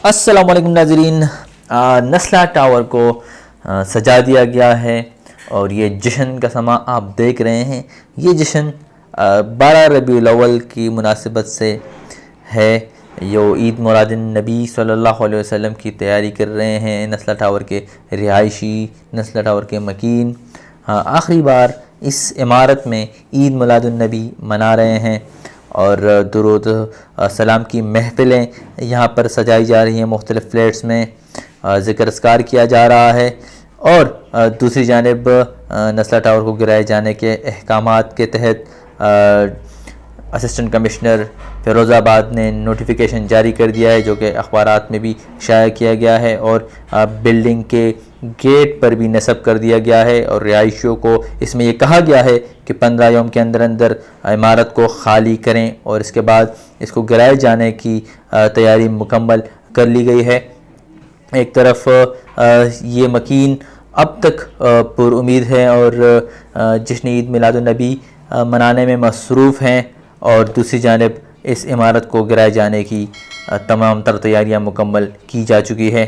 अस्सलाम वालेकुम नाज़रीन। नस्ला टावर को सजा दिया गया है और ये जश्न का समा आप देख रहे हैं। ये जश्न 12 रबीउल अव्वल की मुनासिबत से है। यो ईद मिलादुन नबी सल्लल्लाहु अलैहि वसल्लम की तैयारी कर रहे हैं नस्ला टावर के रिहायशी, नस्ला टावर के मकीन। आखिरी बार इस इमारत में ईद मिलादुन नबी मना रहे हैं और दुरूद सलाम की महफ़िलें यहाँ पर सजाई जा रही हैं। मुख्तलिफ़ फ्लैट्स में ज़िक्र अस्कार किया जा रहा है और दूसरी जानिब नस्ला टावर को गिराए जाने के अहकामात के तहत असिस्टेंट कमिश्नर फ़िरोज़ाबाद ने नोटिफिकेशन जारी कर दिया है, जो कि अखबारात में भी शाया किया गया है और बिल्डिंग के गेट पर भी नस्ब कर दिया गया है। और रिहायशियों को इसमें यह कहा गया है कि 15 यौम के अंदर अंदर इमारत को खाली करें और इसके बाद इसको गिराए जाने की तैयारी मुकम्मल कर ली गई है। एक तरफ ये मकीन अब तक पुरुमीद है और जश्न ईद मिलादुन नबी मनाने में मसरूफ़ हैं और दूसरी जानिब इस इमारत को गिराए जाने की तमाम तर तैयारियाँ मुकम्मल की जा चुकी है।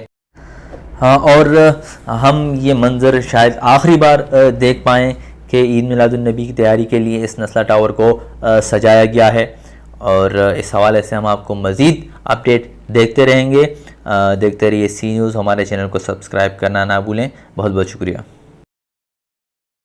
और हम ये मंज़र शायद आखिरी बार देख पाएँ कि ईद मिलादुन नबी की तैयारी के लिए इस नस्ला टावर को सजाया गया है और इस हवाले से हम आपको मज़ीद अपडेट देखते रहेंगे। देखते रहिए सी न्यूज़। हमारे चैनल को सब्सक्राइब करना ना भूलें। बहुत बहुत शुक्रिया।